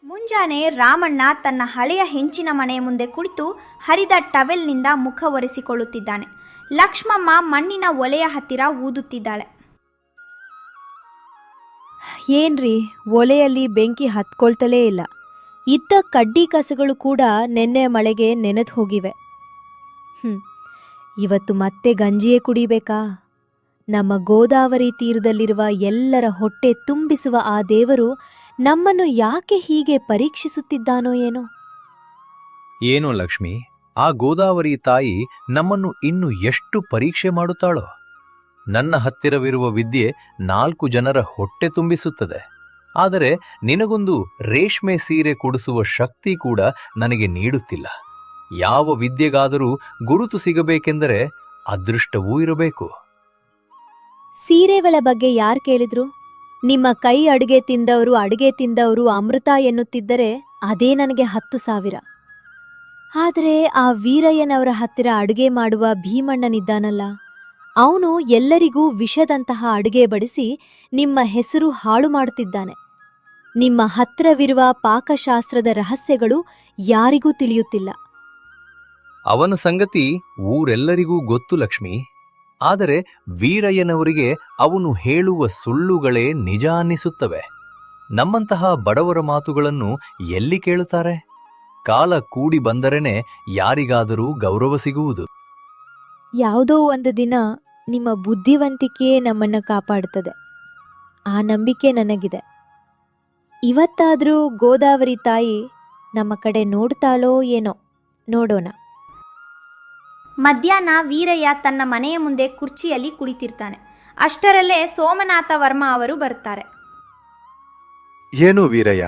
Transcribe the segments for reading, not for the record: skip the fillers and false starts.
ಮುಂಜಾನೆ ರಾಮಣ್ಣ ತನ್ನ ಹಳೆಯ ಹೆಂಚಿನ ಮನೆಯ ಮುಂದೆ ಕುಳಿತು ಹರಿದ ಟವೆಲ್ನಿಂದ ಮುಖ ಒರೆಸಿಕೊಳ್ಳುತ್ತಿದ್ದಾನೆ. ಲಕ್ಷ್ಮಮ್ಮ ಮಣ್ಣಿನ ಒಲೆಯ ಹತ್ತಿರ ಊದುತ್ತಿದ್ದಾಳೆ. ಏನ್ರಿ, ಒಲೆಯಲ್ಲಿ ಬೆಂಕಿ ಹತ್ಕೊಳ್ತಲೇ ಇಲ್ಲ. ಇದ್ದ ಕಡ್ಡಿ ಕಸಗಳು ಕೂಡ ನೆನ್ನೆ ಮಳೆಗೆ ನೆನೆದು ಹೋಗಿವೆ. ಇವತ್ತು ಮತ್ತೆ ಗಂಜಿಯೇ ಕುಡಿಬೇಕಾ? ನಮ್ಮ ಗೋದಾವರಿ ತೀರದಲ್ಲಿರುವ ಎಲ್ಲರ ಹೊಟ್ಟೆ ತುಂಬಿಸುವ ಆ ದೇವರು ನಮ್ಮನ್ನು ಯಾಕೆ ಹೀಗೆ ಪರೀಕ್ಷಿಸುತ್ತಿದ್ದಾನೋ ಏನೋ. ಏನೋ ಲಕ್ಷ್ಮಿ, ಆ ಗೋದಾವರಿ ತಾಯಿ ನಮ್ಮನ್ನು ಇನ್ನು ಎಷ್ಟು ಪರೀಕ್ಷೆ ಮಾಡುತ್ತಾಳೋ. ನನ್ನ ಹತ್ತಿರವಿರುವ ವಿದ್ಯೆ 4 ಜನರ ಹೊಟ್ಟೆ ತುಂಬಿಸುತ್ತದೆ. ಆದರೆ ನಿನಗೊಂದು ರೇಷ್ಮೆ ಸೀರೆ ಕೊಡಿಸುವ ಶಕ್ತಿ ಕೂಡ ನನಗೆ ನೀಡುತ್ತಿಲ್ಲ. ಯಾವ ವಿದ್ಯೆಗಾದರೂ ಗುರುತು ಸಿಗಬೇಕೆಂದರೆ ಅದೃಷ್ಟವೂ ಇರಬೇಕು. ಸೀರೆಗಳ ಬಗ್ಗೆ ಯಾರು ಕೇಳಿದ್ರು? ನಿಮ್ಮ ಕೈ ಅಡುಗೆ ತಿಂದವರು ಅಮೃತ ಎನ್ನುತ್ತಿದ್ದರೆ ಅದೇ ನನಗೆ 10,000. ಆದರೆ ಆ ವೀರಯ್ಯನವರ ಹತ್ತಿರ ಅಡುಗೆ ಮಾಡುವ ಭೀಮಣ್ಣನಿದ್ದಾನಲ್ಲ, ಅವನು ಎಲ್ಲರಿಗೂ ವಿಷದಂತಹ ಅಡುಗೆ ಬಡಿಸಿ ನಿಮ್ಮ ಹೆಸರು ಹಾಳು ಮಾಡುತ್ತಿದ್ದಾನೆ. ನಿಮ್ಮ ಹತ್ತಿರವಿರುವ ಪಾಕಶಾಸ್ತ್ರದ ರಹಸ್ಯಗಳು ಯಾರಿಗೂ ತಿಳಿಯುತ್ತಿಲ್ಲ. ಅವನ ಸಂಗತಿ ಊರೆಲ್ಲರಿಗೂ ಗೊತ್ತು ಲಕ್ಷ್ಮಿ. ಆದರೆ ವೀರಯ್ಯನವರಿಗೆ ಅವನು ಹೇಳುವ ಸುಳ್ಳುಗಳೇ ನಿಜ ಅನ್ನಿಸುತ್ತವೆ. ನಮ್ಮಂತಹ ಬಡವರ ಮಾತುಗಳನ್ನು ಎಲ್ಲಿ ಕೇಳುತ್ತಾರೆ? ಕಾಲ ಕೂಡಿ ಬಂದರೇನೆ ಯಾರಿಗಾದರೂ ಗೌರವ ಸಿಗುವುದು. ಯಾವುದೋ ಒಂದು ದಿನ ನಿಮ್ಮ ಬುದ್ಧಿವಂತಿಕೆಯೇ ನಮ್ಮನ್ನು ಕಾಪಾಡುತ್ತದೆ. ಆ ನಂಬಿಕೆ ನನಗಿದೆ. ಇವತ್ತಾದರೂ ಗೋದಾವರಿ ತಾಯಿ ನಮ್ಮ ಕಡೆ ನೋಡ್ತಾಳೋ ಏನೋ, ನೋಡೋಣ. ಮಧ್ಯಾಹ್ನ ವೀರಯ್ಯ ತನ್ನ ಮನೆಯ ಮುಂದೆ ಕುರ್ಚಿಯಲ್ಲಿ ಕುಳಿತಿರ್ತಾನೆ. ಅಷ್ಟರಲ್ಲೇ ಸೋಮನಾಥ ವರ್ಮ ಅವರು ಬರ್ತಾರೆ. ಏನು ವೀರಯ್ಯ,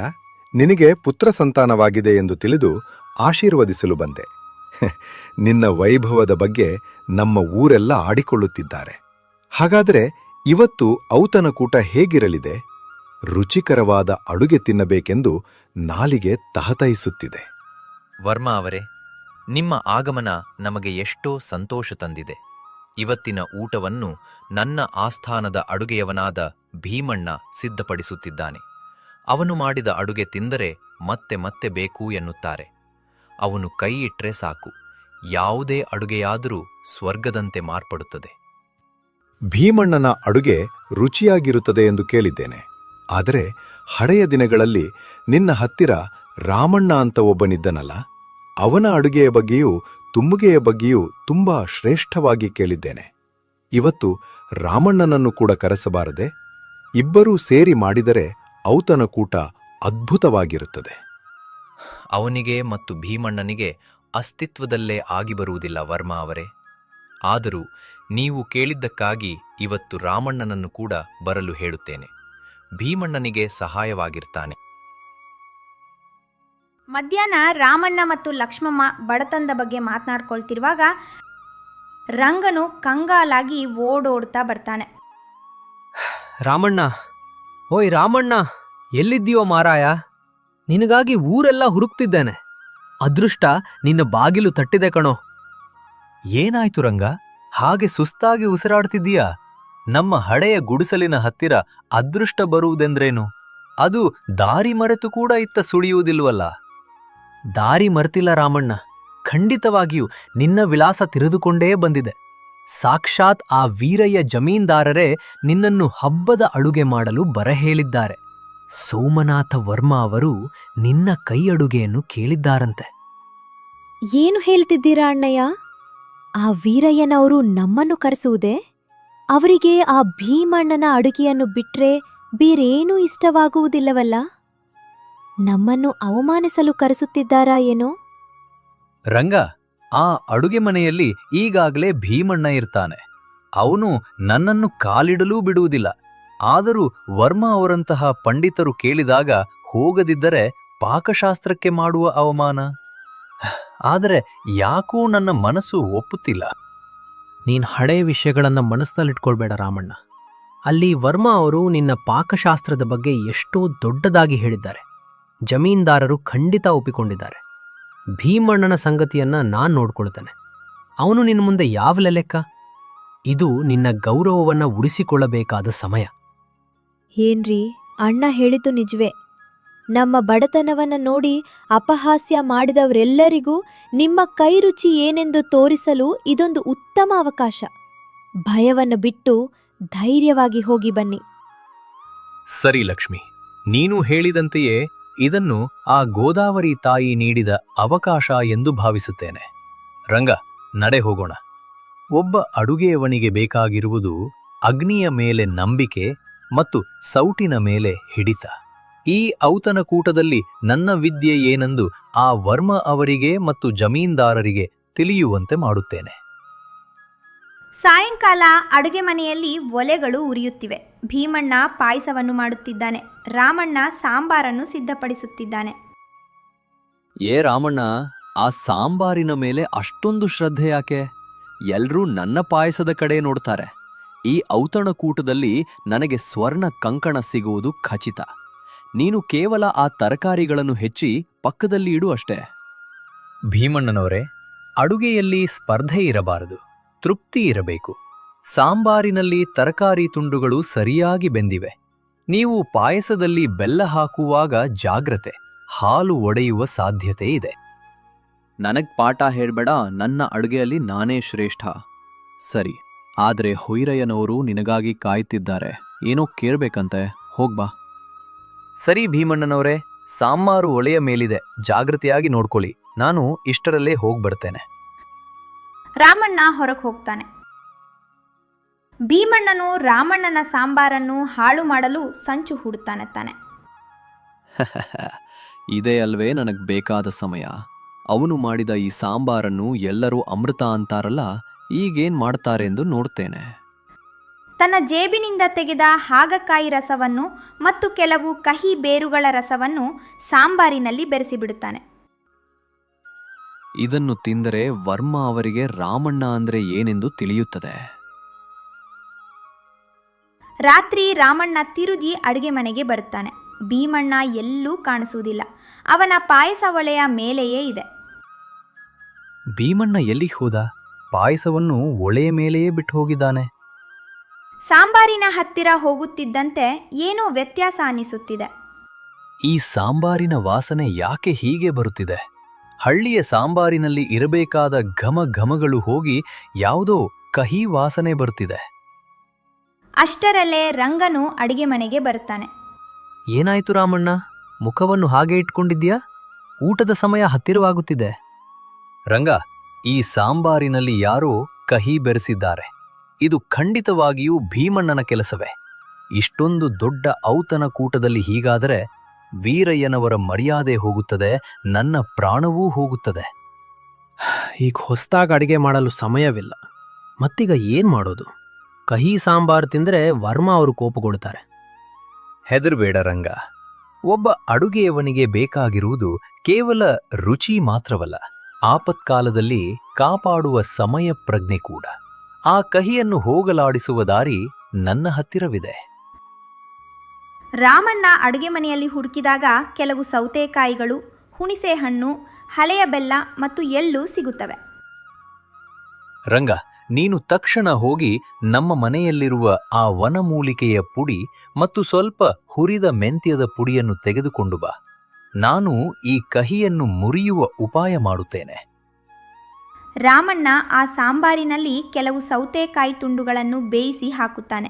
ನಿನಗೆ ಪುತ್ರ ಸಂತಾನವಾಗಿದೆ ಎಂದು ತಿಳಿದು ಆಶೀರ್ವದಿಸಲು ಬಂದೆ. ನಿನ್ನ ವೈಭವದ ಬಗ್ಗೆ ನಮ್ಮ ಊರೆಲ್ಲ ಆಡಿಕೊಳ್ಳುತ್ತಿದ್ದಾರೆ. ಹಾಗಾದರೆ ಇವತ್ತು ಔತಣಕೂಟ ಹೇಗಿರಲಿದೆ? ರುಚಿಕರವಾದ ಅಡುಗೆ ತಿನ್ನಬೇಕೆಂದು ನಾಲಿಗೆ ತಹತಹಿಸುತ್ತಿದೆ. ವರ್ಮಾ ಅವರೇ, ನಿಮ್ಮ ಆಗಮನ ನಮಗೆ ಎಷ್ಟೋ ಸಂತೋಷ ತಂದಿದೆ. ಇವತ್ತಿನ ಊಟವನ್ನು ನನ್ನ ಆಸ್ಥಾನದ ಅಡುಗೆಯವನಾದ ಭೀಮಣ್ಣ ಸಿದ್ಧಪಡಿಸುತ್ತಿದ್ದಾನೆ. ಅವನು ಮಾಡಿದ ಅಡುಗೆ ತಿಂದರೆ ಮತ್ತೆ ಮತ್ತೆ ಬೇಕು ಎನ್ನುತ್ತಾರೆ. ಅವನು ಕೈ ಇಟ್ಟರೆ ಸಾಕು, ಯಾವುದೇ ಅಡುಗೆಯಾದರೂ ಸ್ವರ್ಗದಂತೆ ಮಾರ್ಪಡುತ್ತದೆ. ಭೀಮಣ್ಣನ ಅಡುಗೆ ರುಚಿಯಾಗಿರುತ್ತದೆ ಎಂದು ಕೇಳಿದ್ದೇನೆ. ಆದರೆ ಹಳೆಯ ದಿನಗಳಲ್ಲಿ ನಿನ್ನ ಹತ್ತಿರ ರಾಮಣ್ಣ ಅಂತ ಒಬ್ಬನಿದ್ದನಲ್ಲ, ಅವನ ಅಡುಗೆಯ ಬಗ್ಗೆಯೂ ತುಂಬುಗೆಯ ಬಗ್ಗೆಯೂ ತುಂಬಾ ಶ್ರೇಷ್ಠವಾಗಿ ಕೇಳಿದ್ದೇನೆ. ಇವತ್ತು ರಾಮಣ್ಣನನ್ನು ಕೂಡ ಕರೆಸಬಾರದೆ? ಇಬ್ಬರೂ ಸೇರಿ ಮಾಡಿದರೆ ಔತಣಕೂಟ ಅದ್ಭುತವಾಗಿರುತ್ತದೆ. ಅವನಿಗೆ ಮತ್ತು ಭೀಮಣ್ಣನಿಗೆ ಅಸ್ತಿತ್ವದಲ್ಲೇ ಆಗಿಬರುವುದಿಲ್ಲ ವರ್ಮಾ ಅವರೇ. ಆದರೂ ನೀವು ಕೇಳಿದ್ದಕ್ಕಾಗಿ ಇವತ್ತು ರಾಮಣ್ಣನನ್ನು ಕೂಡ ಬರಲು ಹೇಳುತ್ತೇನೆ. ಭೀಮಣ್ಣನಿಗೆ ಸಹಾಯವಾಗಿರ್ತಾನೆ. ಮಧ್ಯಾಹ್ನ ರಾಮಣ್ಣ ಮತ್ತು ಲಕ್ಷ್ಮಮ್ಮ ಬಡತನದ ಬಗ್ಗೆ ಮಾತನಾಡ್ಕೊಳ್ತಿರುವಾಗ ರಂಗನು ಕಂಗಾಲಾಗಿ ಓಡೋಡ್ತಾ ಬರ್ತಾನೆ. ರಾಮಣ್ಣ, ಓಯ್ ರಾಮಣ್ಣ, ಎಲ್ಲಿದ್ದೀಯೋ ಮಾರಾಯ? ನಿನಗಾಗಿ ಊರೆಲ್ಲ ಹುಡುಕ್ತಿದ್ದೇನೆ. ಅದೃಷ್ಟ ನಿನ್ನ ಬಾಗಿಲು ತಟ್ಟಿದೆ ಕಣೋ. ಏನಾಯ್ತು ರಂಗ, ಹಾಗೆ ಸುಸ್ತಾಗಿ ಉಸಿರಾಡ್ತಿದ್ದೀಯಾ? ನಮ್ಮ ಹಳೆಯ ಗುಡಿಸಲಿನ ಹತ್ತಿರ ಅದೃಷ್ಟ ಬರುವುದೆಂದ್ರೇನು? ಅದು ದಾರಿ ಮರೆತು ಕೂಡ ಇತ್ತ ಸುಳಿಯುವುದಿಲ್ವಲ್ಲ. ದಾರಿ ಮರೆತಿಲ್ಲ ರಾಮಣ್ಣ, ಖಂಡಿತವಾಗಿಯೂ ನಿನ್ನ ವಿಳಾಸ ತಿರಿದುಕೊಂಡೇ ಬಂದಿದೆ. ಸಾಕ್ಷಾತ್ ಆ ವೀರಯ್ಯ ಜಮೀನ್ದಾರರೇ ನಿನ್ನನ್ನು ಹಬ್ಬದ ಅಡುಗೆ ಮಾಡಲು ಬರಹೇಳಿದ್ದಾರೆ. ಸೋಮನಾಥ ವರ್ಮಾ ಅವರು ನಿನ್ನ ಕೈ ಅಡುಗೆಯನ್ನು ಕೇಳಿದ್ದಾರಂತೆ. ಏನು ಹೇಳ್ತಿದ್ದೀರಾ ಅಣ್ಣಯ್ಯ? ಆ ವೀರಯ್ಯನವರು ನಮ್ಮನ್ನು ಕರೆಸುವುದೇ? ಅವರಿಗೆ ಆ ಭೀಮಣ್ಣನ ಅಡುಗೆಯನ್ನು ಬಿಟ್ರೆ ಬೇರೇನೂ ಇಷ್ಟವಾಗುವುದಿಲ್ಲವಲ್ಲ? ನಮ್ಮನ್ನು ಅವಮಾನಿಸಲು ಕರೆಸುತ್ತಿದ್ದಾರಾ ಏನೋ? ರಂಗ, ಆ ಅಡುಗೆ ಮನೆಯಲ್ಲಿ ಈಗಾಗಲೇ ಭೀಮಣ್ಣ ಇರ್ತಾನೆ. ಅವನು ನನ್ನನ್ನು ಕಾಲಿಡಲೂ ಬಿಡುವುದಿಲ್ಲ. ಆದರೂ ವರ್ಮಾ ಅವರಂತಹ ಪಂಡಿತರು ಕೇಳಿದಾಗ ಹೋಗದಿದ್ದರೆ ಪಾಕಶಾಸ್ತ್ರಕ್ಕೆ ಮಾಡುವ ಅವಮಾನ. ಆದರೆ ಯಾಕೂ ನನ್ನ ಮನಸ್ಸು ಒಪ್ಪುತ್ತಿಲ್ಲ. ನೀನ್ ಹಳೆಯ ವಿಷಯಗಳನ್ನು ಮನಸ್ಸಿನಲ್ಲಿಟ್ಕೊಳ್ಬೇಡ ರಾಮಣ್ಣ. ಅಲ್ಲಿ ವರ್ಮಾ ಅವರು ನಿನ್ನ ಪಾಕಶಾಸ್ತ್ರದ ಬಗ್ಗೆ ಎಷ್ಟೋ ದೊಡ್ಡದಾಗಿ ಹೇಳಿದ್ದಾರೆ. ಜಮೀನ್ದಾರರು ಖಂಡಿತ ಒಪ್ಪಿಕೊಂಡಿದ್ದಾರೆ. ಭೀಮಣ್ಣನ ಸಂಗತಿಯನ್ನ ನಾನ್ ನೋಡ್ಕೊಳ್ತೇನೆ. ಅವನು ನಿನ್ನ ಮುಂದೆ ಯಾವಲ ಲೆಕ್ಕ? ಇದು ನಿನ್ನ ಗೌರವವನ್ನ ಉಳಿಸಿಕೊಳ್ಳಬೇಕಾದ ಸಮಯ. ಏನ್ರಿ, ಅಣ್ಣ ಹೇಳಿದ್ದು ನಿಜವೇ. ನಮ್ಮ ಬಡತನವನ್ನ ನೋಡಿ ಅಪಹಾಸ್ಯ ಮಾಡಿದವರೆಲ್ಲರಿಗೂ ನಿಮ್ಮ ಕೈ ರುಚಿ ಏನೆಂದು ತೋರಿಸಲು ಇದೊಂದು ಉತ್ತಮ ಅವಕಾಶ. ಭಯವನ್ನು ಬಿಟ್ಟು ಧೈರ್ಯವಾಗಿ ಹೋಗಿ ಬನ್ನಿ. ಸರಿ ಲಕ್ಷ್ಮಿ, ನೀನು ಹೇಳಿದಂತೆಯೇ ಇದನ್ನು ಆ ಗೋದಾವರಿ ತಾಯಿ ನೀಡಿದ ಅವಕಾಶ ಎಂದು ಭಾವಿಸುತ್ತೇನೆ. ರಂಗ, ನಡೆ ಹೋಗೋಣ. ಒಬ್ಬ ಅಡುಗೆಯವನಿಗೆ ಬೇಕಾಗಿರುವುದು ಅಗ್ನಿಯ ಮೇಲೆ ನಂಬಿಕೆ ಮತ್ತು ಸೌಟಿನ ಮೇಲೆ ಹಿಡಿತ. ಈ ಔತಣಕೂಟದಲ್ಲಿ ನನ್ನ ವಿದ್ಯೆ ಏನೆಂದು ಆ ವರ್ಮ ಅವರಿಗೆ ಮತ್ತು ಜಮೀನ್ದಾರರಿಗೆ ತಿಳಿಯುವಂತೆ ಮಾಡುತ್ತೇನೆ. ಸಾಯಂಕಾಲ ಅಡುಗೆ ಮನೆಯಲ್ಲಿ ಒಲೆಗಳು ಉರಿಯುತ್ತಿವೆ. ಭೀಮಣ್ಣ ಪಾಯಸವನ್ನು ಮಾಡುತ್ತಿದ್ದಾನೆ. ರಾಮಣ್ಣ ಸಾಂಬಾರನ್ನು ಸಿದ್ಧಪಡಿಸುತ್ತಿದ್ದಾನೆ. ಏ ರಾಮಣ್ಣ, ಆ ಸಾಂಬಾರಿನ ಮೇಲೆ ಅಷ್ಟೊಂದು ಶ್ರದ್ಧೆ ಯಾಕೆ? ಎಲ್ರೂ ನನ್ನ ಪಾಯಸದ ಕಡೆ ನೋಡ್ತಾರೆ. ಈ ಔತಣಕೂಟದಲ್ಲಿ ನನಗೆ ಸ್ವರ್ಣ ಕಂಕಣ ಸಿಗುವುದು ಖಚಿತ. ನೀನು ಕೇವಲ ಆ ತರಕಾರಿಗಳನ್ನು ಹೆಚ್ಚಿ ಪಕ್ಕದಲ್ಲಿ ಇಡು ಅಷ್ಟೇ. ಭೀಮಣ್ಣನವರೇ, ಅಡುಗೆಯಲ್ಲಿ ಸ್ಪರ್ಧೆ ಇರಬಾರದು, ತೃಪ್ತಿ ಇರಬೇಕು. ಸಾಂಬಾರಿನಲ್ಲಿ ತರಕಾರಿ ತುಂಡುಗಳು ಸರಿಯಾಗಿ ಬೆಂದಿವೆ. ನೀವು ಪಾಯಸದಲ್ಲಿ ಬೆಲ್ಲ ಹಾಕುವಾಗ ಜಾಗ್ರತೆ, ಹಾಲು ಒಡೆಯುವ ಸಾಧ್ಯತೆ ಇದೆ. ನನಗ್ ಪಾಠ ಹೇಳ್ಬೇಡ, ನನ್ನ ಅಡುಗೆಯಲ್ಲಿ ನಾನೇ ಶ್ರೇಷ್ಠ. ಸರಿ, ಆದ್ರೆ ಹೊಯ್ರಯ್ಯನವರು ನಿನಗಾಗಿ ಕಾಯ್ತಿದ್ದಾರೆ. ಏನೋ ಕೇಳ್ಬೇಕಂತೆ, ಹೋಗ್ಬಾ. ಸರಿ ಭೀಮಣ್ಣನವರೇ, ಸಾಂಬಾರು ಒಲೆಯ ಮೇಲಿದೆ, ಜಾಗೃತಿಯಾಗಿ ನೋಡ್ಕೊಳ್ಳಿ. ನಾನು ಇಷ್ಟರಲ್ಲೇ ಹೋಗ್ಬರ್ತೇನೆ. ರಾಮಣ್ಣ ಹೊರಗೆ ಹೋಗ್ತಾನೆ. ಭೀಮಣ್ಣನು ರಾಮಣ್ಣನ ಸಾಂಬಾರನ್ನು ಹಾಳು ಮಾಡಲು ಸಂಚು ಹೂಡುತ್ತಾನೆ ತಾನೆ. ಇದೇ ಅಲ್ವೇ ನನಗ್ ಬೇಕಾದ ಸಮಯ. ಅವನು ಮಾಡಿದ ಈ ಸಾಂಬಾರನ್ನು ಎಲ್ಲರೂ ಅಮೃತ ಅಂತಾರಲ್ಲ, ಈಗೇನ್ ಮಾಡ್ತಾರೆಂದು ನೋಡ್ತೇನೆ. ತನ್ನ ಜೇಬಿನಿಂದ ತೆಗೆದ ಹಾಗಕಾಯಿ ರಸವನ್ನು ಮತ್ತು ಕೆಲವು ಕಹಿ ಬೇರುಗಳ ರಸವನ್ನು ಸಾಂಬಾರಿನಲ್ಲಿ ಬೆರೆಸಿಬಿಡುತ್ತಾನೆ. ಇದನ್ನು ತಿಂದರೆ ವರ್ಮ ಅವರಿಗೆ ರಾಮಣ್ಣ ಅಂದ್ರೆ ಏನೆಂದು ತಿಳಿಯುತ್ತದೆ. ರಾತ್ರಿ ರಾಮಣ್ಣ ತಿರುಗಿ ಅಡುಗೆ ಮನೆಗೆ ಬರುತ್ತಾನೆ. ಭೀಮಣ್ಣ ಎಲ್ಲೂ ಕಾಣಿಸುವುದಿಲ್ಲ. ಅವನ ಪಾಯಸ ಒಲೆಯ ಮೇಲೆಯೇ ಇದೆ. ಭೀಮಣ್ಣ ಎಲ್ಲಿಗೆ ಹೋದ? ಪಾಯಸವನ್ನು ಒಳೆಯ ಮೇಲೆಯೇ ಬಿಟ್ಟು ಹೋಗಿದ್ದಾನೆ. ಸಾಂಬಾರಿನ ಹತ್ತಿರ ಹೋಗುತ್ತಿದ್ದಂತೆ ಏನೋ ವ್ಯತ್ಯಾಸ ಅನ್ನಿಸುತ್ತಿದೆ. ಈ ಸಾಂಬಾರಿನ ವಾಸನೆ ಯಾಕೆ ಹೀಗೆ ಬರುತ್ತಿದೆ? ಹಳ್ಳಿಯ ಸಾಂಬಾರಿನಲ್ಲಿ ಇರಬೇಕಾದ ಘಮ ಘಮಗಳು ಹೋಗಿ ಯಾವುದೋ ಕಹಿ ವಾಸನೆ ಬರುತ್ತಿದೆ. ಅಷ್ಟರಲ್ಲೇ ರಂಗನು ಅಡಿಗೆ ಮನೆಗೆ ಬರುತ್ತಾನೆ. ಏನಾಯ್ತು ರಾಮಣ್ಣ, ಮುಖವನ್ನು ಹಾಗೆ ಇಟ್ಕೊಂಡಿದ್ಯಾ? ಊಟದ ಸಮಯ ಹತ್ತಿರವಾಗುತ್ತಿದೆ. ರಂಗ, ಈ ಸಾಂಬಾರಿನಲ್ಲಿ ಯಾರೋ ಕಹಿ ಬೆರೆಸಿದ್ದಾರೆ. ಇದು ಖಂಡಿತವಾಗಿಯೂ ಭೀಮಣ್ಣನ ಕೆಲಸವೇ. ಇಷ್ಟೊಂದು ದೊಡ್ಡ ಔತಣಕೂಟದಲ್ಲಿ ಹೀಗಾದರೆ ವೀರಯ್ಯನವರ ಮರ್ಯಾದೆ ಹೋಗುತ್ತದೆ, ನನ್ನ ಪ್ರಾಣವೂ ಹೋಗುತ್ತದೆ. ಈಗ ಹೊಸ್ದಾಗಿ ಅಡಿಗೆ ಮಾಡಲು ಸಮಯವಿಲ್ಲ. ಮತ್ತೀಗ ಏನ್ ಮಾಡೋದು? ಕಹಿ ಸಾಂಬಾರು ತಿಂದರೆ ವರ್ಮ ಅವರು ಕೋಪಗೊಳ್ತಾರೆ. ಹೆದರ್ಬೇಡ ರಂಗ, ಒಬ್ಬ ಅಡುಗೆಯವನಿಗೆ ಬೇಕಾಗಿರುವುದು ಕೇವಲ ರುಚಿ ಮಾತ್ರವಲ್ಲ, ಆಪತ್ಕಾಲದಲ್ಲಿ ಕಾಪಾಡುವ ಸಮಯ ಪ್ರಜ್ಞೆ ಕೂಡ. ಆ ಕಹಿಯನ್ನು ಹೋಗಲಾಡಿಸುವ ದಾರಿ ನನ್ನ ಹತ್ತಿರವಿದೆ. ರಾಮಣ್ಣ ಅಡುಗೆ ಮನೆಯಲ್ಲಿ ಹುಡುಕಿದಾಗ ಕೆಲವು ಸೌತೆಕಾಯಿಗಳು, ಹುಣಿಸೆ ಹಣ್ಣು, ಹಳೆಯ ಬೆಲ್ಲ ಮತ್ತು ಎಳ್ಳು ಸಿಗುತ್ತವೆ. ರಂಗ, ನೀನು ತಕ್ಷಣ ಹೋಗಿ ನಮ್ಮ ಮನೆಯಲ್ಲಿರುವ ಆ ವನಮೂಲಿಕೆಯ ಪುಡಿ ಮತ್ತು ಸ್ವಲ್ಪ ಹುರಿದ ಮೆಂತ್ಯದ ಪುಡಿಯನ್ನು ತೆಗೆದುಕೊಂಡು ಬಾ. ನಾನು ಈ ಕಹಿಯನ್ನು ಮುರಿಯುವ ಉಪಾಯ ಮಾಡುತ್ತೇನೆ. ರಾಮಣ್ಣ ಆ ಸಾಂಬಾರಿನಲ್ಲಿ ಕೆಲವು ಸೌತೆಕಾಯಿ ತುಂಡುಗಳನ್ನು ಬೇಯಿಸಿ ಹಾಕುತ್ತಾನೆ.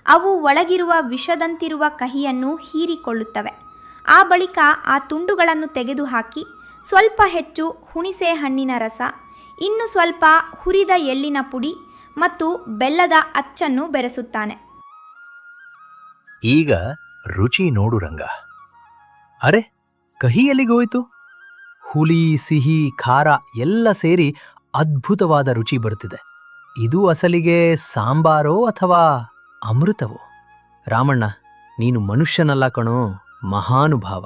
ಅವು ಒಳಗಿರುವ ವಿಷದಂತಿರುವ ಕಹಿಯನ್ನು ಹೀರಿಕೊಳ್ಳುತ್ತವೆ. ಆ ಬಳಿಕ ಆ ತುಂಡುಗಳನ್ನು ತೆಗೆದುಹಾಕಿ ಸ್ವಲ್ಪ ಹೆಚ್ಚು ಹುಣಿಸೆ ಹಣ್ಣಿನ ರಸ, ಇನ್ನು ಸ್ವಲ್ಪ ಹುರಿದ ಎಳ್ಳಿನ ಪುಡಿ ಮತ್ತು ಬೆಲ್ಲದ ಅಚ್ಚನ್ನು ಬೆರೆಸುತ್ತಾನೆ. ಈಗ ರುಚಿ ನೋಡು ರಂಗ. ಅರೆ, ಕಹಿ ಎಲ್ಲಿಗೋಯ್ತು? ಹುಳಿ, ಸಿಹಿ, ಖಾರ ಎಲ್ಲ ಸೇರಿ ಅದ್ಭುತವಾದ ರುಚಿ ಬರುತ್ತಿದೆ. ಇದು ಅಸಲಿಗೆ ಸಾಂಬಾರೋ ಅಥವಾ ಅಮೃತವೋ? ರಾಮಣ್ಣ, ನೀನು ಮನುಷ್ಯನಲ್ಲ ಕಣೋ, ಮಹಾನುಭಾವ.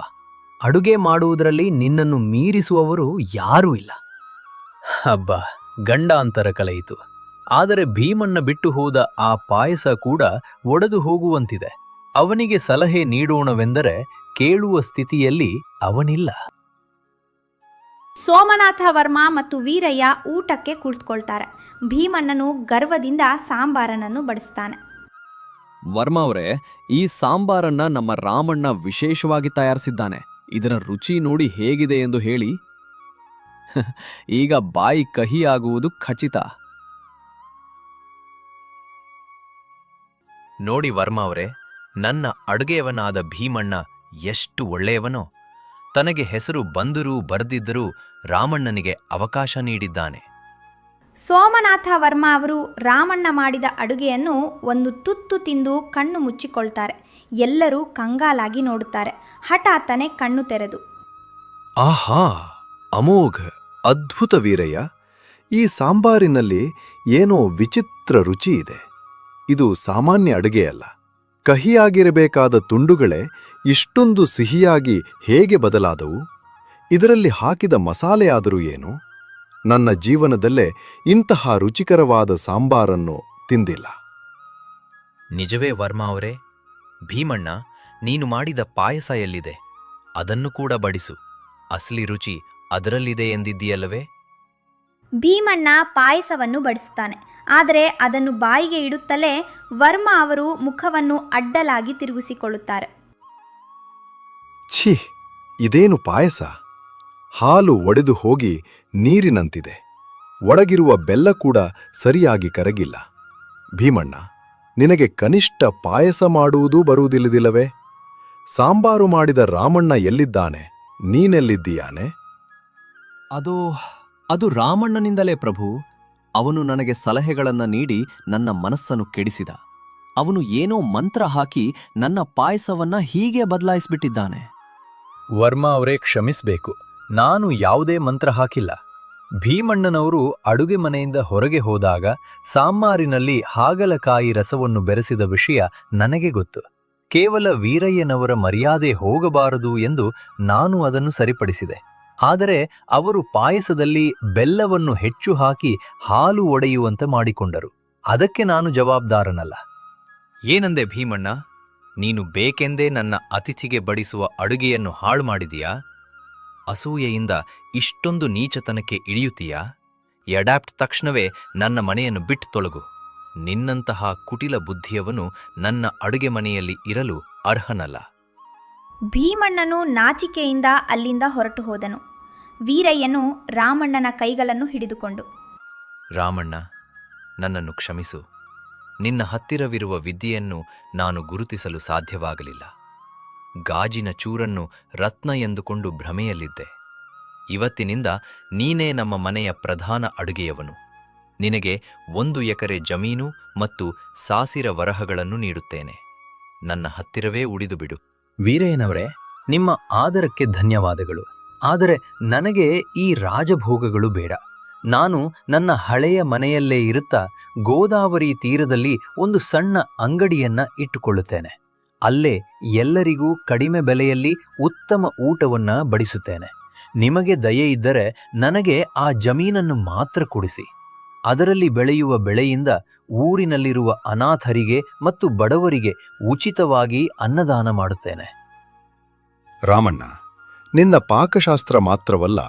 ಅಡುಗೆ ಮಾಡುವುದರಲ್ಲಿ ನಿನ್ನನ್ನು ಮೀರಿಸುವವರು ಯಾರೂ ಇಲ್ಲ. ಹಬ್ಬ, ಗಂಡಾಂತರ ಕಲೆಯಿತು. ಆದರೆ ಭೀಮಣ್ಣ ಬಿಟ್ಟು ಹೋದ ಆ ಪಾಯಸ ಕೂಡ ಒಡೆದು ಹೋಗುವಂತಿದೆ. ಅವನಿಗೆ ಸಲಹೆ ನೀಡೋಣವೆಂದರೆ ಕೇಳುವ ಸ್ಥಿತಿಯಲ್ಲಿ ಅವನಿಲ್ಲ. ಸೋಮನಾಥ ವರ್ಮ ಮತ್ತು ವೀರಯ್ಯ ಊಟಕ್ಕೆ ಕುಳಿತುಕೊಳ್ತಾರೆ. ಭೀಮಣ್ಣನು ಗರ್ವದಿಂದ ಸಾಂಬಾರನನ್ನು ಬಡಿಸ್ತಾನೆ. ವರ್ಮಾ ಅವರೇ, ಈ ಸಾಂಬಾರನ್ನ ನಮ್ಮ ರಾಮಣ್ಣ ವಿಶೇಷವಾಗಿ ತಯಾರಿಸಿದ್ದಾನೆ. ಇದರ ರುಚಿ ನೋಡಿ ಹೇಗಿದೆ ಎಂದು ಹೇಳಿ. ಈಗ ಬಾಯಿ ಕಹಿಯಾಗುವುದು ಖಚಿತ. ನೋಡಿ ವರ್ಮಾ ಅವರೇ, ನನ್ನ ಅಡುಗೆಯವನಾದ ಭೀಮಣ್ಣ ಎಷ್ಟು ಒಳ್ಳೆಯವನೋ. ತನಗೆ ಹೆಸರು ಬಂದರೂ ಬರೆದಿದ್ದರೂ ರಾಮಣ್ಣನಿಗೆ ಅವಕಾಶ ನೀಡಿದ್ದಾನೆ. ಸೋಮನಾಥ ವರ್ಮ ಅವರು ರಾಮಣ್ಣ ಮಾಡಿದ ಅಡುಗೆಯನ್ನು ಒಂದು ತುತ್ತು ತಿಂದು ಕಣ್ಣು ಮುಚ್ಚಿಕೊಳ್ತಾರೆ. ಎಲ್ಲರೂ ಕಂಗಾಲಾಗಿ ನೋಡುತ್ತಾರೆ. ಹಠಾತ್ತನೆ ಕಣ್ಣು ತೆರೆದು, ಆಹಾ, ಅಮೋಘ, ಅದ್ಭುತ ವೀರಯ್ಯ! ಈ ಸಾಂಬಾರಿನಲ್ಲಿ ಏನೋ ವಿಚಿತ್ರ ರುಚಿ ಇದೆ. ಇದು ಸಾಮಾನ್ಯ ಅಡುಗೆಯಲ್ಲ. ಕಹಿಯಾಗಿರಬೇಕಾದ ತುಂಡುಗಳೇ ಇಷ್ಟೊಂದು ಸಿಹಿಯಾಗಿ ಹೇಗೆ ಬದಲಾದವು? ಇದರಲ್ಲಿ ಹಾಕಿದ ಮಸಾಲೆಯಾದರೂ ಏನು? ನನ್ನ ಜೀವನದಲ್ಲೇ ಇಂತಹ ರುಚಿಕರವಾದ ಸಾಂಬಾರನ್ನು ತಿಂದಿಲ್ಲ. ನಿಜವೇ ವರ್ಮಾ ಅವರೇ? ಭೀಮಣ್ಣ, ನೀನು ಮಾಡಿದ ಪಾಯಸ ಎಲ್ಲಿದೆ? ಅದನ್ನು ಕೂಡ ಬಡಿಸು. ಅಸಲಿ ರುಚಿ ಅದರಲ್ಲಿದೆ ಎಂದಿದ್ದೀಯಲ್ಲವೇ? ಭೀಮಣ್ಣ ಪಾಯಸವನ್ನು ಬಡಿಸುತ್ತಾನೆ. ಆದರೆ ಅದನ್ನು ಬಾಯಿಗೆ ಇಡುತ್ತಲೇ ವರ್ಮ ಅವರು ಮುಖವನ್ನು ಅಡ್ಡಲಾಗಿ ತಿರುಗಿಸಿಕೊಳ್ಳುತ್ತಾರೆ. ಛೀ, ಇದೇನು ಪಾಯಸ? ಹಾಲು ಒಡೆದು ಹೋಗಿ ನೀರಿನಂತಿದೆ. ಒಳಗಿರುವ ಬೆಲ್ಲ ಕೂಡ ಸರಿಯಾಗಿ ಕರಗಿಲ್ಲ. ಭೀಮಣ್ಣ, ನಿನಗೆ ಕನಿಷ್ಠ ಪಾಯಸ ಮಾಡುವುದೂ ಬರುವುದಿಲ್ಲದಿಲ್ಲವೇ? ಸಾಂಬಾರು ಮಾಡಿದ ರಾಮಣ್ಣ ಎಲ್ಲಿದ್ದಾನೆ? ನೀನೆಲ್ಲಿದ್ದೀಯಾನೆ? ಅದು ರಾಮಣ್ಣನಿಂದಲೇ ಪ್ರಭು. ಅವನು ನನಗೆ ಸಲಹೆಗಳನ್ನ ನೀಡಿ ನನ್ನ ಮನಸ್ಸನ್ನು ಕೆಡಿಸಿದ. ಅವನು ಏನೋ ಮಂತ್ರ ಹಾಕಿ ನನ್ನ ಪಾಯಸವನ್ನ ಹೀಗೆ ಬದಲಾಯಿಸ್ಬಿಟ್ಟಿದ್ದಾನೆ. ವರ್ಮಾ ಅವರೇ, ಕ್ಷಮಿಸ್ಬೇಕು. ನಾನು ಯಾವುದೇ ಮಂತ್ರ ಹಾಕಿಲ್ಲ. ಭೀಮಣ್ಣನವರು ಅಡುಗೆ ಮನೆಯಿಂದ ಹೊರಗೆ ಹೋದಾಗ ಸಾಂಬಾರಿನಲ್ಲಿ ಹಾಗಲಕಾಯಿ ರಸವನ್ನು ಬೆರೆಸಿದ ವಿಷಯ ನನಗೆ ಗೊತ್ತು. ಕೇವಲ ವೀರಯ್ಯನವರ ಮರ್ಯಾದೆ ಹೋಗಬಾರದು ಎಂದು ನಾನು ಅದನ್ನು ಸರಿಪಡಿಸಿದೆ. ಆದರೆ ಅವರು ಪಾಯಸದಲ್ಲಿ ಬೆಲ್ಲವನ್ನು ಹೆಚ್ಚು ಹಾಕಿ ಹಾಲು ಒಡೆಯುವಂತೆ ಮಾಡಿಕೊಂಡರು. ಅದಕ್ಕೆ ನಾನು ಜವಾಬ್ದಾರನಲ್ಲ. ಏನಂದೆ ಭೀಮಣ್ಣ? ನೀನು ಬೇಕೆಂದೇ ನನ್ನ ಅತಿಥಿಗೆ ಬಡಿಸುವ ಅಡುಗೆಯನ್ನು ಹಾಳು ಮಾಡಿದೀಯಾ? ಅಸೂಯೆಯಿಂದ ಇಷ್ಟೊಂದು ನೀಚತನಕ್ಕೆ ಇಳಿಯುತ್ತೀಯಾ? ಎಡಾಪ್ಟ್ ತಕ್ಷಣವೇ ನನ್ನ ಮನೆಯನ್ನು ಬಿಟ್ಟು ತೊಲಗು. ನಿನ್ನಂತಹ ಕುಟಿಲ ಬುದ್ಧಿಯವನು ನನ್ನ ಅಡುಗೆ ಮನೆಯಲ್ಲಿ ಇರಲು ಅರ್ಹನಲ್ಲ. ಭೀಮಣ್ಣನು ನಾಚಿಕೆಯಿಂದ ಅಲ್ಲಿಂದ ಹೊರಟು ಹೋದನು. ವೀರಯ್ಯನು ರಾಮಣ್ಣನ ಕೈಗಳನ್ನು ಹಿಡಿದುಕೊಂಡು, ರಾಮಣ್ಣ, ನನ್ನನ್ನು ಕ್ಷಮಿಸು. ನಿನ್ನ ಹತ್ತಿರವಿರುವ ವಿದ್ಯೆಯನ್ನು ನಾನು ಗುರುತಿಸಲು ಸಾಧ್ಯವಾಗಲಿಲ್ಲ. ಗಾಜಿನ ಚೂರನ್ನು ರತ್ನ ಎಂದುಕೊಂಡು ಭ್ರಮೆಯಲ್ಲಿದ್ದೆ. ಇವತ್ತಿನಿಂದ ನೀನೇ ನಮ್ಮ ಮನೆಯ ಪ್ರಧಾನ ಅಡುಗೆಯವನು. ನಿನಗೆ 1 ಎಕರೆ ಜಮೀನು ಮತ್ತು ಸಾಸಿರ ವರಹಗಳನ್ನು ನೀಡುತ್ತೇನೆ. ನನ್ನ ಹತ್ತಿರವೇ ಉಳಿದು ಬಿಡು. ವೀರಯ್ಯನವರೇ, ನಿಮ್ಮ ಆದರಕ್ಕೆ ಧನ್ಯವಾದಗಳು. ಆದರೆ ನನಗೆ ಈ ರಾಜಭೋಗಗಳು ಬೇಡ. ನಾನು ನನ್ನ ಹಳೆಯ ಮನೆಯಲ್ಲೇ ಇರುತ್ತಾ ಗೋದಾವರಿ ತೀರದಲ್ಲಿ ಒಂದು ಸಣ್ಣ ಅಂಗಡಿಯನ್ನ ಇಟ್ಟುಕೊಳ್ಳುತ್ತೇನೆ. ಅಲ್ಲೇ ಎಲ್ಲರಿಗೂ ಕಡಿಮೆ ಬೆಲೆಯಲ್ಲಿ ಉತ್ತಮ ಊಟವನ್ನ ಬಡಿಸುತ್ತೇನೆ. ನಿಮಗೆ ದಯೆ ಇದ್ದರೆ ನನಗೆ ಆ ಜಮೀನನ್ನು ಮಾತ್ರ ಕೊಡಿಸಿ. ಅದರಲ್ಲಿ ಬೆಳೆಯುವ ಬೆಳೆಯಿಂದ ಊರಿನಲ್ಲಿರುವ ಅನಾಥರಿಗೆ ಮತ್ತು ಬಡವರಿಗೆ ಉಚಿತವಾಗಿ ಅನ್ನದಾನ ಮಾಡುತ್ತೇನೆ. ರಾಮಣ್ಣ, ನಿನ್ನ ಪಾಕಶಾಸ್ತ್ರ ಮಾತ್ರವಲ್ಲ,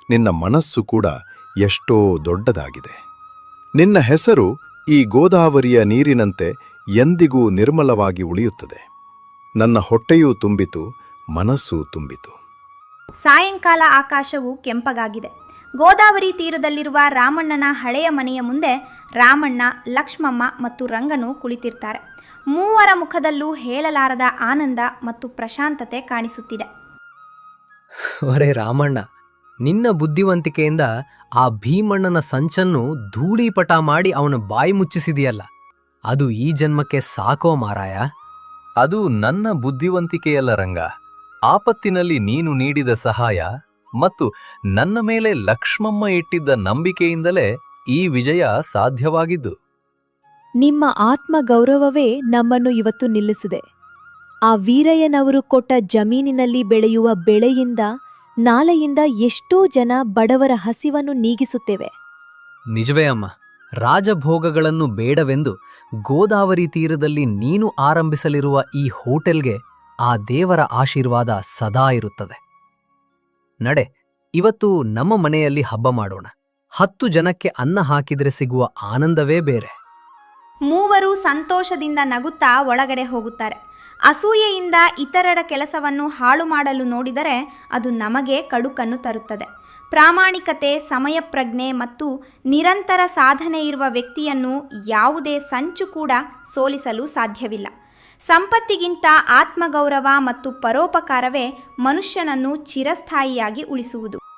ನಿನ್ನ ಮನಸ್ಸು ಕೂಡ ಎಷ್ಟೋ ದೊಡ್ಡದಾಗಿದೆ. ನಿನ್ನ ಹೆಸರು ಈ ಗೋದಾವರಿಯ ನೀರಿನಂತೆ ಎಂದಿಗೂ ನಿರ್ಮಲವಾಗಿ ಉಳಿಯುತ್ತದೆ. ನನ್ನ ಹೊಟ್ಟೆಯೂ ತುಂಬಿತು, ಮನಸ್ಸೂ ತುಂಬಿತು. ಸಾಯಂಕಾಲ ಆಕಾಶವು ಕೆಂಪಗಾಗಿದೆ. ಗೋದಾವರಿ ತೀರದಲ್ಲಿರುವ ರಾಮಣ್ಣನ ಹಳೆಯ ಮನೆಯ ಮುಂದೆ ರಾಮಣ್ಣ, ಲಕ್ಷ್ಮಮ್ಮ ಮತ್ತು ರಂಗನು ಕುಳಿತಿರ್ತಾರೆ. ಮೂವರ ಮುಖದಲ್ಲೂ ಹೇಳಲಾರದ ಆನಂದ ಮತ್ತು ಪ್ರಶಾಂತತೆ ಕಾಣಿಸುತ್ತಿದೆ. ಒರೇ ರಾಮಣ್ಣ, ನಿನ್ನ ಬುದ್ಧಿವಂತಿಕೆಯಿಂದ ಆ ಭೀಮಣ್ಣನ ಸಂಚನ್ನು ಧೂಳೀಪಟ ಮಾಡಿ ಅವನ ಬಾಯಿ ಮುಚ್ಚಿಸಿದೆಯಲ್ಲ, ಅದು ಈ ಜನ್ಮಕ್ಕೆ ಸಾಕೋ ಮಾರಾಯ. ಅದು ನನ್ನ ಬುದ್ಧಿವಂತಿಕೆಯಲ್ಲ ರಂಗ. ಆಪತ್ತಿನಲ್ಲಿ ನೀನು ನೀಡಿದ ಸಹಾಯ ಮತ್ತು ನನ್ನ ಮೇಲೆ ಲಕ್ಷ್ಮಮ್ಮ ಇಟ್ಟಿದ್ದ ನಂಬಿಕೆಯಿಂದಲೇ ಈ ವಿಜಯ ಸಾಧ್ಯವಾಗಿದ್ದು. ನಿಮ್ಮ ಆತ್ಮಗೌರವವೇ ನಮ್ಮನ್ನು ಇವತ್ತು ನಿಲ್ಲಿಸಿದೆ. ಆ ವೀರಯ್ಯನವರು ಕೊಟ್ಟ ಜಮೀನಿನಲ್ಲಿ ಬೆಳೆಯುವ ಬೆಳೆಯಿಂದ ನಾಳೆಯಿಂದ ಎಷ್ಟೋ ಜನ ಬಡವರ ಹಸಿವನ್ನು ನೀಗಿಸುತ್ತೇವೆ. ನಿಜವೇ ಅಮ್ಮ. ರಾಜಭೋಗಗಳನ್ನು ಬೇಡವೆಂದು ಗೋದಾವರಿ ತೀರದಲ್ಲಿ ನೀನು ಆರಂಭಿಸಲಿರುವ ಈ ಹೋಟೆಲ್ಗೆ ಆ ದೇವರ ಆಶೀರ್ವಾದ ಸದಾ ಇರುತ್ತದೆ. ನಡೆ, ಇವತ್ತು ನಮ್ಮ ಮನೆಯಲ್ಲಿ ಹಬ್ಬ ಮಾಡೋಣ. 10 ಜನಕ್ಕೆ ಅನ್ನ ಹಾಕಿದರೆ ಸಿಗುವ ಆನಂದವೇ ಬೇರೆ. ಮೂವರು ಸಂತೋಷದಿಂದ ನಗುತ್ತಾ ಒಳಗಡೆ ಹೋಗುತ್ತಾರೆ. ಅಸೂಯೆಯಿಂದ ಇತರರ ಕೆಲಸವನ್ನು ಹಾಳು ಮಾಡಲು ನೋಡಿದರೆ ಅದು ನಮಗೆ ಕಡುಕನ್ನು ತರುತ್ತದೆ. ಪ್ರಾಮಾಣಿಕತೆ, ಸಮಯಪ್ರಜ್ಞೆ ಮತ್ತು ನಿರಂತರ ಸಾಧನೆ ಇರುವ ವ್ಯಕ್ತಿಯನ್ನು ಯಾವುದೇ ಸಂಚು ಕೂಡ ಸೋಲಿಸಲು ಸಾಧ್ಯವಿಲ್ಲ. ಸಂಪತ್ತಿಗಿಂತ ಆತ್ಮಗೌರವ ಮತ್ತು ಪರೋಪಕಾರವೇ ಮನುಷ್ಯನನ್ನು ಚಿರಸ್ಥಾಯಿಯಾಗಿ ಉಳಿಸುವುದು.